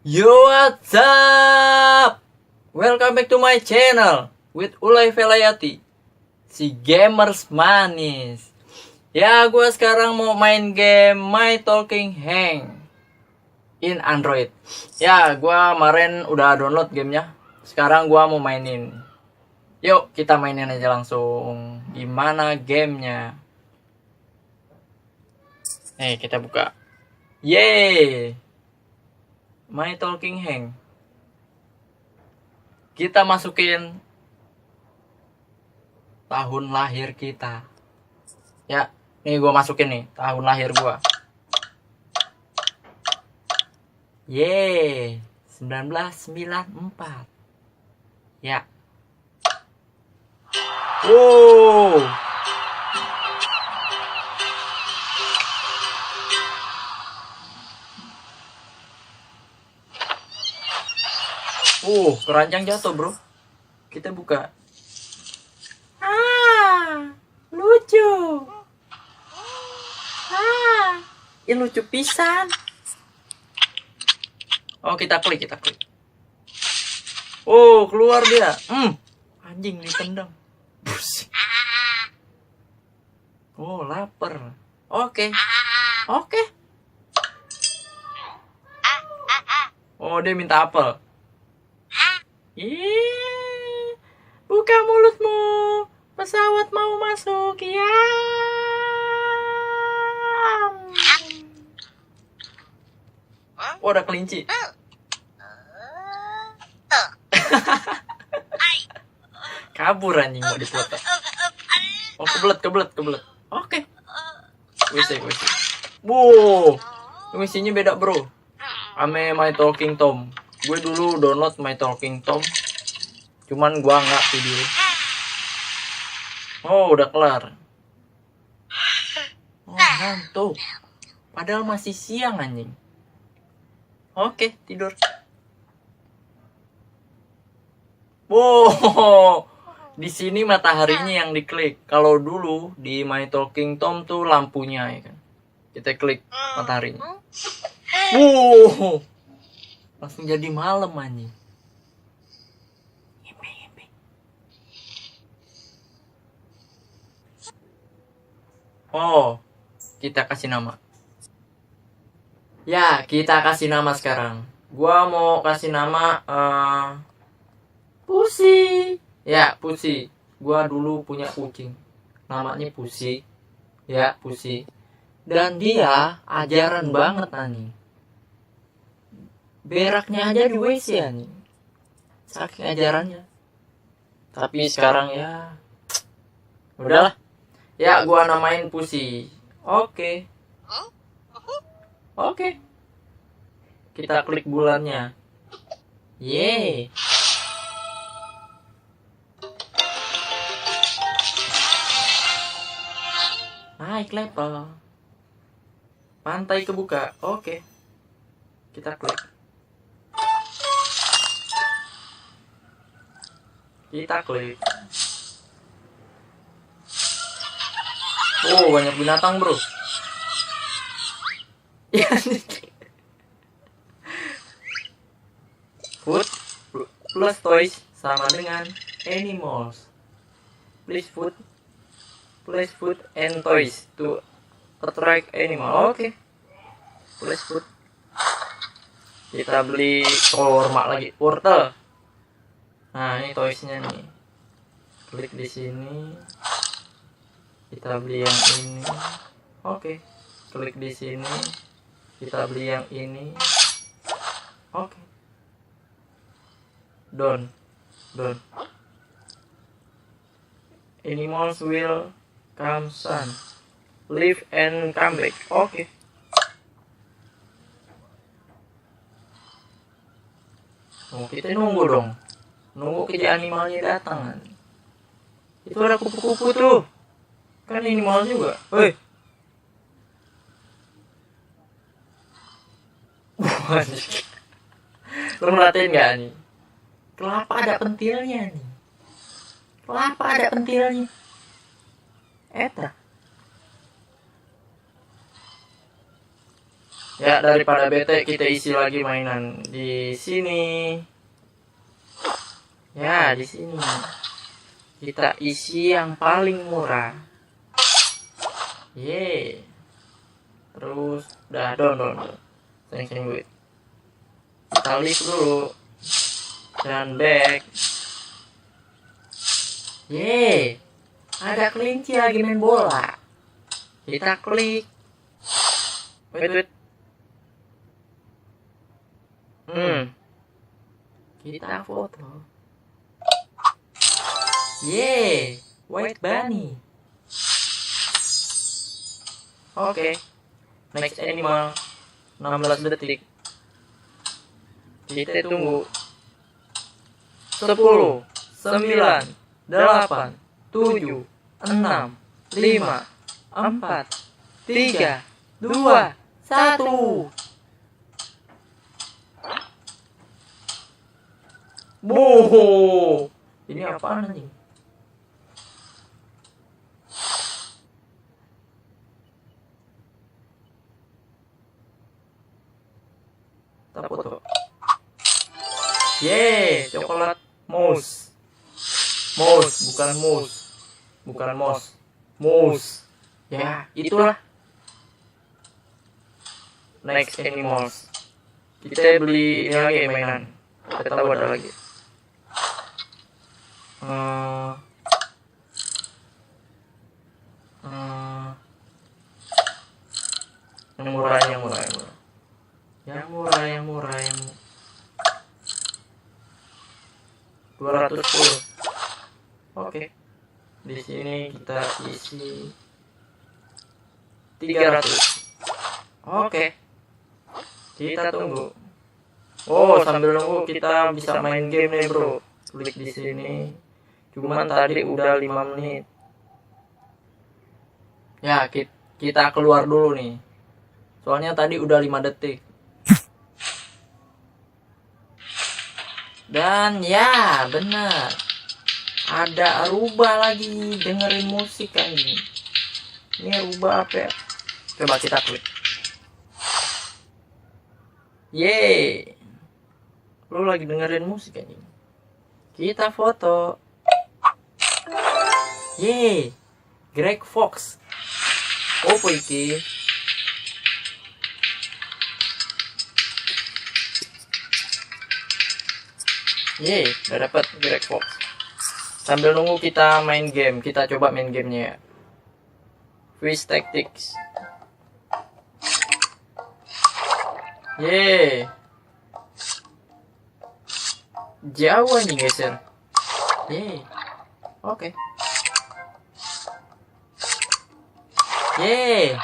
Yo, what's up? Welcome back to my channel with Ulay Velayati, si gamers manis. Ya, gue sekarang mau main game My Talking Hang in Android. Ya, gue kemarin udah download gamenya. Sekarang gue mau mainin. Yuk, kita mainin aja langsung. Gimana gamenya? Kita buka. Yeay, My Talking Hang. Kita masukin tahun lahir kita. Ya, nih gue masukin nih tahun lahir gue. Yeay, 1994. Ya. Wow. Keranjang jatuh, bro. Kita buka. Lucu. Ini lucu pisan. Kita klik. Keluar dia. Anjing ditendang. Buset. Lapar. Oke. Dia minta apel. Buka mulutmu. Pesawat mau masuk. Ya. Ada kelinci. Kabur anjing mau dipotong. Kebelet. Oke. WC. Wow. Misinya beda, bro. Ame My Talking Tom. Gue dulu download My Talking Tom. Cuman gua nggak video. Udah kelar. Ngantuk. Padahal masih siang anjing. Oke, tidur. Di sini mataharinya yang diklik. Kalau dulu di My Talking Tom tuh lampunya ya kan. Kita klik mataharinya. Langsung jadi malam anjing. Kita kasih nama. Ya, kita kasih nama sekarang. Gua mau kasih nama Pusi. Ya, Pusi. Gua dulu punya kucing. Namanya Pusi. Ya, Pusi. Dan dia ajaran banget anjing. Beraknya aja di WC anjing. Saking ajarannya. Tapi sekarang ya udahlah. Ya, gua namain Pusi. Oke. Kita klik bulannya. Yeay. Naik level. Pantai kebuka. Oke. Kita klik. Banyak binatang, bro. Food plus toys sama dengan animals. Please food and toys to attract animal. Oke. Please food. Kita beli korma lagi. Wortel. Nah, ini toysnya nih. Klik di sini. Kita beli yang ini. Oke. Klik di sini. Kita beli yang ini. Oke. Done. Animals will come soon. Leave and come back. Oke. Kita nunggu dong. Nunggu kerja animalnya datang. Itu ada kupu-kupu tuh. Kan animal juga. Lu merhatiin gak nih? Kelapa ada pentilnya nih. Eta. Ya, daripada bete kita isi lagi mainan di sini. Ya, di sini. Kita isi yang paling murah. Ye. Terus udah down. Sering duit. Kita lift dulu. Dan back. Ye. Ada kelinci lagi main bola. Kita klik. Wait. Kita foto. Yeay, white bunny. Oke. Next animal. 16 detik. Kita tunggu. 10, 9, 8, 7, 6, 5, 4, 3, 2, 1. Boh, ini apaan nih? Kita foto. Yeay, coklat mouse. Bukan mouse. Ya, itulah. Next animals. Kita beli ini lagi mainan. Kita tahu ada lagi. Yang murah. 210. Oke. Di sini kita isi 300. Oke. Kita tunggu. Oh, sambil nunggu kita bisa main game nih, bro. Klik di sini. Cuman tadi udah 5 menit. Ya, kita keluar dulu nih. Soalnya tadi udah 5 detik. Dan ya, benar. Ada rubah lagi dengerin musik kan ini. Ini rubah apa ya? Coba kita klik. Yeay. Lu lagi dengerin musik kan ini. Kita foto. Yeay. Greg Fox. Apa iki? Yeay, udah dapat Greg Fox. Sambil nunggu kita main game, kita coba main gamenya ya. Quiz Tactics. Yeay. Jauh anjing geser. Yeay. Oke. Yeay.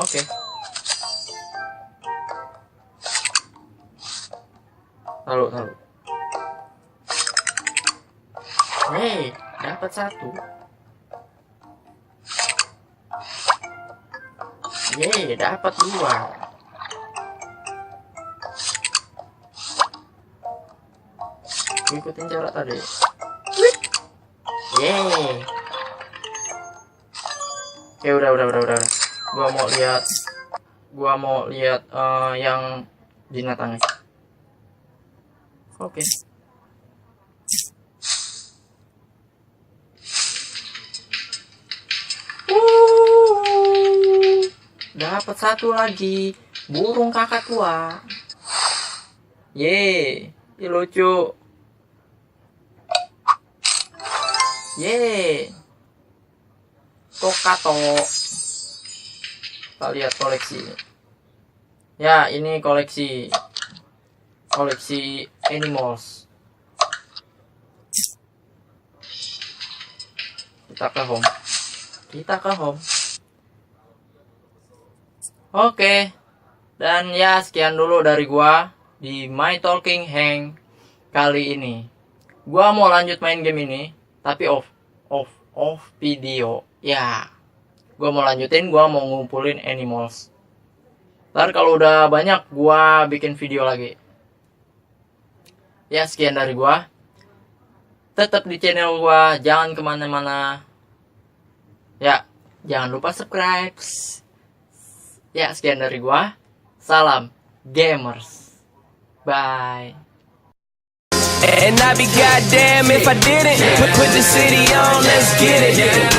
Oke. Taruh. Yeay, dapat 1. Yeay, dapat 2. Ikutin cara tadi. Yeay. Oke, udah. Gua mau lihat yang binatangnya. Oke. Dapat 1 lagi. Burung kakak tua. Yeay, ini lucu. Yeay. Tokato. Kita lihat koleksi. Ya, ini koleksi animals. Kita ke home. Oke. Dan ya, sekian dulu dari gua di My Talking Hang kali ini. Gua mau lanjut main game ini, tapi off video. Ya. Gua mau lanjutin, gua mau ngumpulin animals. Ntar kalau udah banyak, gua bikin video lagi. Ya, sekian dari gua. Tetap di channel gua, jangan kemana-mana. Ya, jangan lupa subscribe. Ya, sekian dari gua. Salam gamers. Bye. And I'd be goddamn if I didn't put the city on, let's get it.